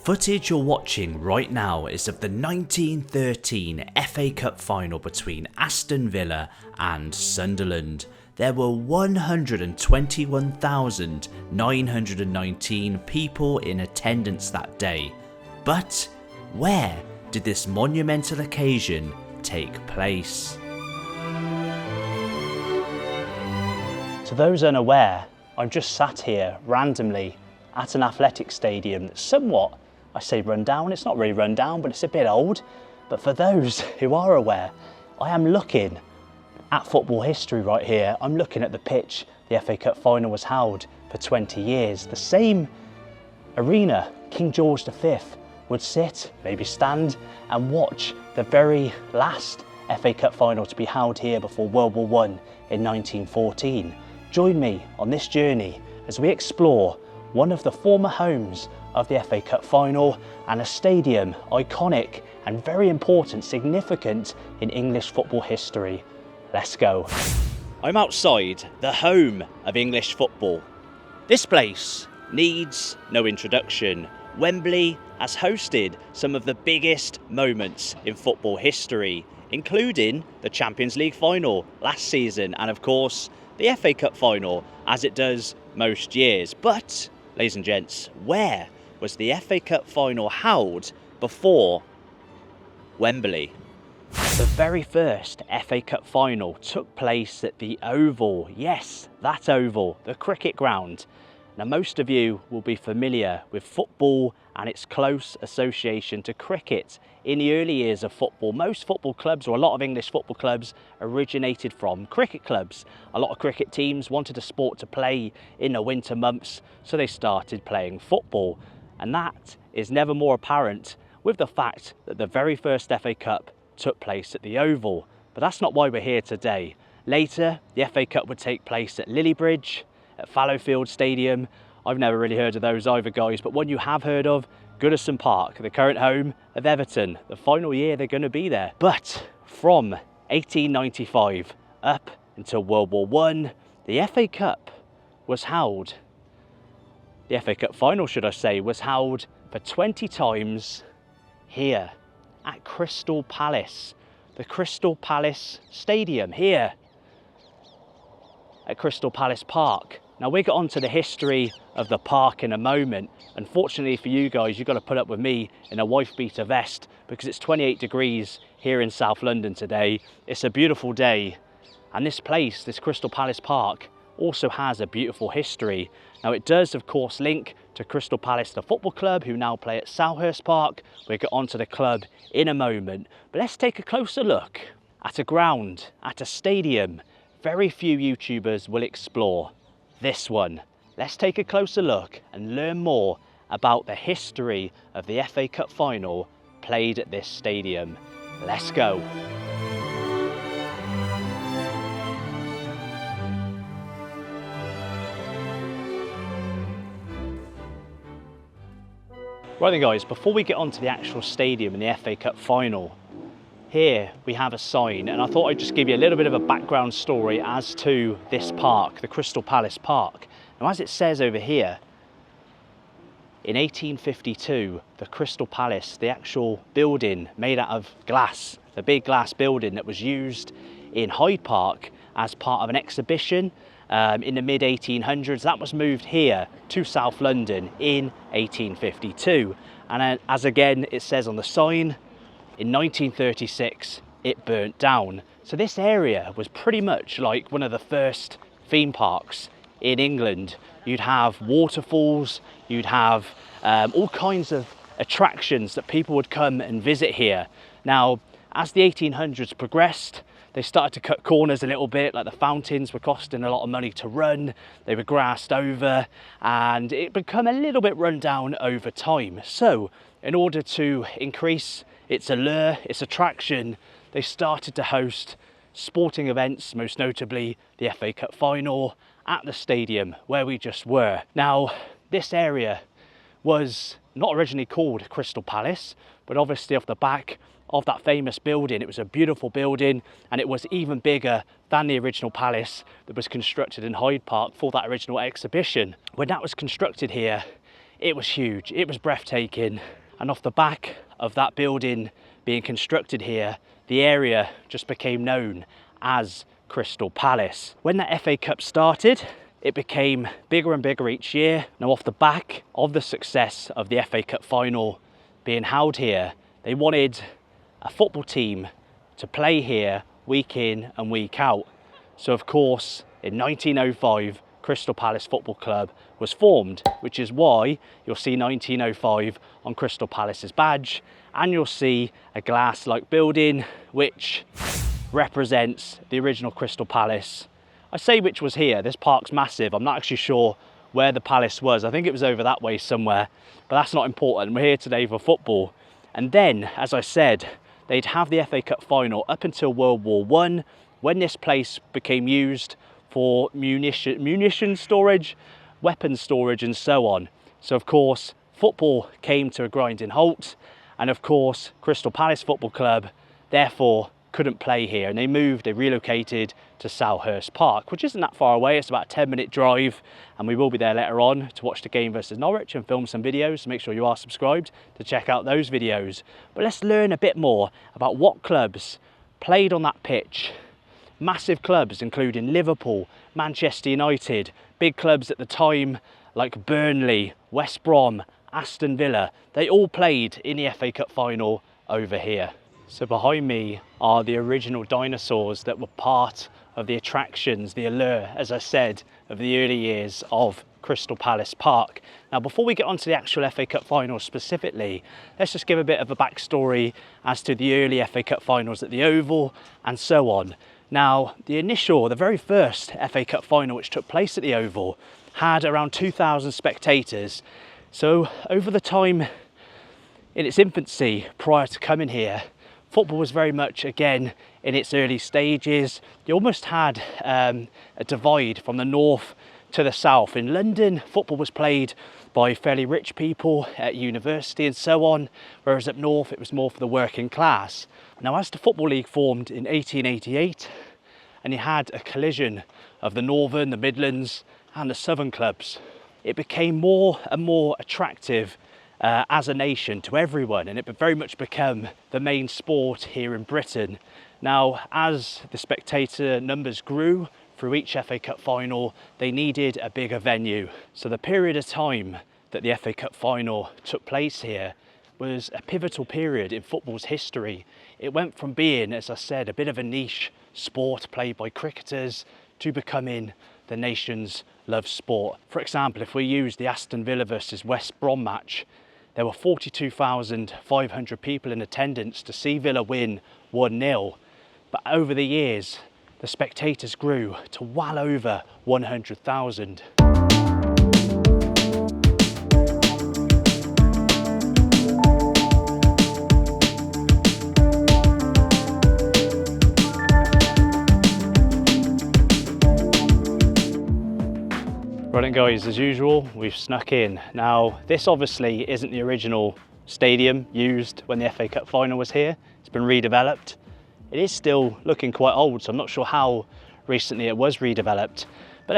footage you're watching right now is of the 1913 FA Cup final between Aston Villa and Sunderland. There were 121,919 people in attendance that day. But where did this monumental occasion take place? To those unaware, I'm just sat here randomly at an athletic stadium that's somewhat, I say run down, it's not really run down, but it's a bit old. But for those who are aware, I am looking at football history right here. I'm looking at the pitch the FA Cup final was held for 20 years. The same arena King George V would sit, maybe stand, and watch the very last FA Cup final to be held here before World War I in 1914. Join me on this journey as we explore one of the former homes of the FA Cup final and a stadium iconic and very important, significant in English football history. Let's go. I'm outside the home of English football. This place needs no introduction. Wembley has hosted some of the biggest moments in football history, including the Champions League final last season and of course the FA Cup final, as it does most years. But, ladies and gents, where was the FA Cup final held before Wembley? The very first FA Cup final took place at the Oval. Yes, that Oval, the cricket ground. Now, most of you will be familiar with football and its close association to cricket. In the early years of football, most football clubs, or a lot of English football clubs, originated from cricket clubs. A lot of cricket teams wanted a sport to play in the winter months, so they started playing football. And that is never more apparent with the fact that the very first FA Cup took place at the Oval. But that's not why we're here today. Later, the FA Cup would take place at Lilliebridge, at Fallowfield Stadium. I've never really heard of those either, guys, but one you have heard of, Goodison Park, the current home of Everton. The final year they're going to be there. But from 1895 up until World War I, the FA Cup was held, the FA Cup final, should I say, was held for 20 times here at Crystal Palace. The Crystal Palace Stadium here at Crystal Palace Park. Now, we'll get on to the history of the park in a moment. Unfortunately for you guys, you've got to put up with me in a wife beater vest because it's 28 degrees here in South London today. It's a beautiful day. And this place, this Crystal Palace Park, also has a beautiful history. Now, it does, of course, link to Crystal Palace, the football club, who now play at Selhurst Park. We'll get on to the club in a moment. But let's take a closer look at a ground, at a stadium very few YouTubers will explore. This one. Let's take a closer look and learn more about the history of the FA Cup final played at this stadium. Let's go. Right then, guys, before we get on to the actual stadium and the FA Cup final, here we have a sign, and I thought I'd just give you a little bit of a background story as to this park, the Crystal Palace Park. Now, as it says over here, in 1852, the Crystal Palace, the actual building made out of glass, the big glass building that was used in Hyde Park as part of an exhibition in the mid-1800s, that was moved here to South London in 1852. And as again it says on the sign, in 1936, it burnt down. So this area was pretty much like one of the first theme parks in England. You'd have waterfalls, you'd have all kinds of attractions that people would come and visit here. Now, as the 1800s progressed, they started to cut corners a little bit, like the fountains were costing a lot of money to run, they were grassed over, and it became a little bit run down over time. So, in order to increase its allure, its attraction, they started to host sporting events, most notably the FA Cup final at the stadium where we just were. Now, this area was not originally called Crystal Palace, but obviously off the back of that famous building, it was a beautiful building, and it was even bigger than the original palace that was constructed in Hyde Park for that original exhibition. When that was constructed here It was huge, it was breathtaking. And off the back of that building being constructed here, the area just became known as Crystal Palace. When that FA Cup started, it became bigger and bigger each year. Now, off the back of the success of the FA Cup final being held here, they wanted a football team to play here week in and week out. So of course, in 1905, Crystal Palace Football Club was formed, which is why you'll see 1905 on Crystal Palace's badge, and you'll see a glass-like building which represents the original Crystal Palace. I say which was here, this park's massive. I'm not actually sure where the palace was. I think it was over that way somewhere, but that's not important. We're here today for football. And then, as I said, they'd have the FA Cup final up until World War I, when this place became used for munition storage, weapons storage, and so on. So of course, football came to a grinding halt, and of course, Crystal Palace Football Club therefore couldn't play here, and they relocated to Selhurst Park, which isn't that far away. It's about a 10-minute drive, and we will be there later on to watch the game versus Norwich and film some videos, so make sure you are subscribed to check out those videos. But let's learn a bit more about what clubs played on that pitch. Massive clubs including Liverpool, Manchester United, big clubs at the time like Burnley, West Brom, Aston Villa. They all played in the FA Cup final over here. So behind me are the original dinosaurs that were part of the attractions, the allure, as I said, of the early years of Crystal Palace Park. Now, before we get on to the actual FA Cup final specifically, let's just give a bit of a backstory as to the early FA Cup finals at the Oval and so on. Now, the very first FA Cup final which took place at the Oval had around 2,000 spectators. So over the time in its infancy prior to coming here, football was very much, again, in its early stages. You almost had a divide from the north to the south. In London, football was played by fairly rich people at university and so on, whereas up north it was more for the working class. Now, as the Football League formed in 1888, and you had a collision of the Northern, the Midlands and the Southern clubs, it became more and more attractive as a nation to everyone, and it very much became the main sport here in Britain. Now, as the spectator numbers grew through each FA Cup final, they needed a bigger venue. So the period of time that the FA Cup final took place here was a pivotal period in football's history. It went from being, as I said, a bit of a niche sport played by cricketers to becoming the nation's loved sport. For example, if we use the Aston Villa versus West Brom match, there were 42,500 people in attendance to see Villa win 1-0. But over the years, the spectators grew to well over 100,000. Right then guys, as usual, we've snuck in. Now, this obviously isn't the original stadium used when the FA Cup final was here. It's been redeveloped. It is still looking quite old, so I'm not sure how recently it was redeveloped. But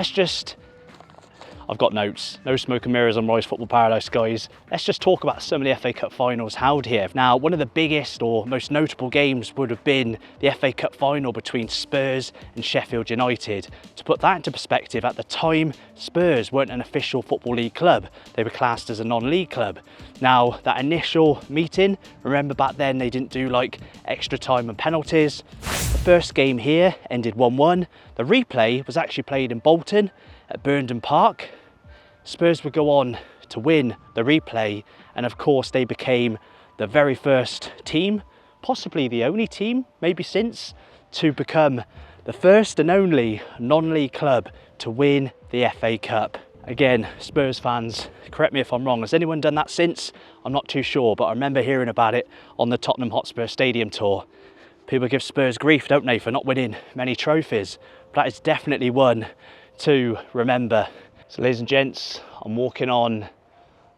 I've got notes. No smoke and mirrors on Rise Football Paradise, guys. Let's just talk about some of the FA Cup finals held here. Now, one of the biggest or most notable games would have been the FA Cup final between Spurs and Sheffield United. To put that into perspective, at the time, Spurs weren't an official Football League club. They were classed as a non-league club. Now, that initial meeting, remember back then they didn't do like extra time and penalties. The first game here ended 1-1. The replay was actually played in Bolton at Burnden Park. Spurs would go on to win the replay, and of course they became the very first team, possibly the only team, maybe since, to become the first and only non-league club to win the FA Cup. Again, Spurs fans, correct me if I'm wrong, has anyone done that since? I'm not too sure, but I remember hearing about it on the Tottenham Hotspur Stadium tour. People give Spurs grief, don't they, for not winning many trophies, but that is definitely one to remember. So ladies and gents, I'm walking on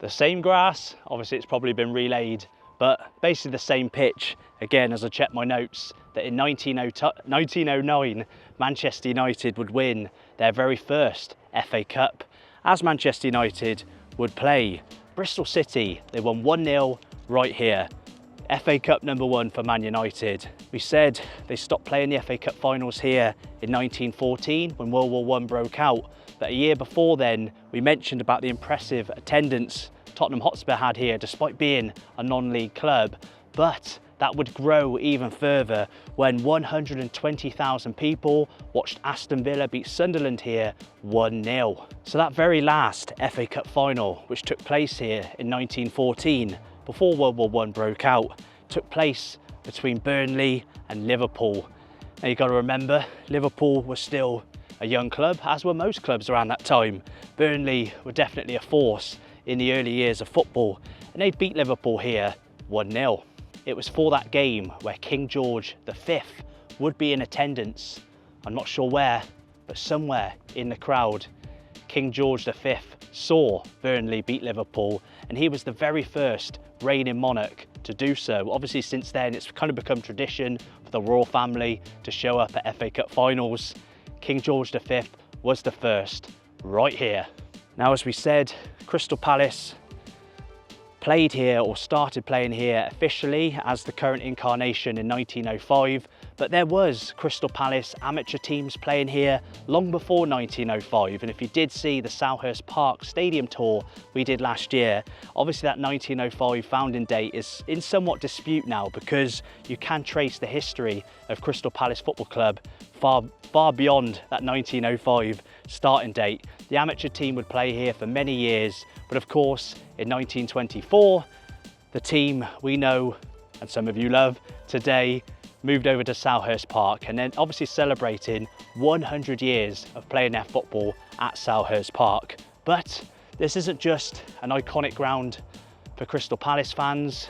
the same grass. Obviously it's probably been relayed, but basically the same pitch. Again, as I check my notes, that in 1909, Manchester United would win their very first FA Cup, as Manchester United would play Bristol City, they won 1-0 right here. FA Cup #1 for Man United. We said they stopped playing the FA Cup finals here in 1914 when World War I broke out. But a year before then, we mentioned about the impressive attendance Tottenham Hotspur had here despite being a non-league club. But that would grow even further when 120,000 people watched Aston Villa beat Sunderland here 1-0. So that very last FA Cup final, which took place here in 1914, before World War I broke out, took place between Burnley and Liverpool. Now you've got to remember, Liverpool was still a young club, as were most clubs around that time. Burnley were definitely a force in the early years of football, and they beat Liverpool here 1-0. It was for that game where King George V would be in attendance. I'm not sure where, but somewhere in the crowd. King George V saw Burnley beat Liverpool, and he was the very first reigning monarch to do so. Obviously since then it's kind of become tradition for the royal family to show up at FA Cup finals. King George V was the first right here. Now, as we said, Crystal Palace played here or started playing here officially as the current incarnation in 1905, but there was Crystal Palace amateur teams playing here long before 1905. And if you did see the Selhurst Park Stadium tour we did last year, obviously that 1905 founding date is in somewhat dispute now, because you can trace the history of Crystal Palace Football Club far beyond that 1905 starting date. The amateur team would play here for many years, but of course in 1924 the team we know and some of you love today moved over to Selhurst Park, and then obviously celebrating 100 years of playing their football at Selhurst Park. But this isn't just an iconic ground for Crystal Palace fans.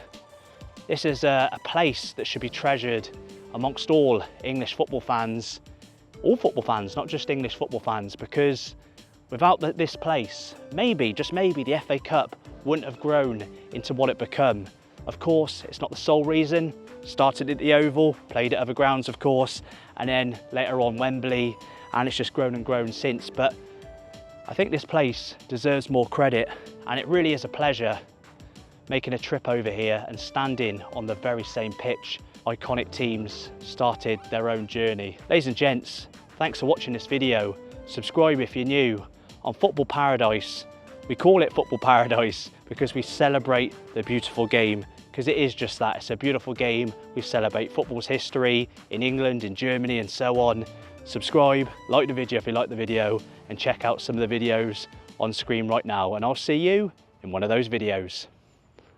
This is a place that should be treasured amongst all English football fans, all football fans, not just English football fans, because without this place, maybe, just maybe, the FA Cup wouldn't have grown into what it become. Of course, it's not the sole reason. Started at the Oval, played at other grounds, of course, and then later on Wembley, and it's just grown and grown since. But I think this place deserves more credit, and it really is a pleasure making a trip over here and standing on the very same pitch iconic teams started their own journey. Ladies and gents, thanks for watching this video. Subscribe if you're new. On Football Paradise, we call it Football Paradise because we celebrate the beautiful game, because it is just that. It's a beautiful game. We celebrate football's history in England, in Germany, and so on. Subscribe, like the video if you like the video, and check out some of the videos on screen right now, and I'll see you in one of those videos.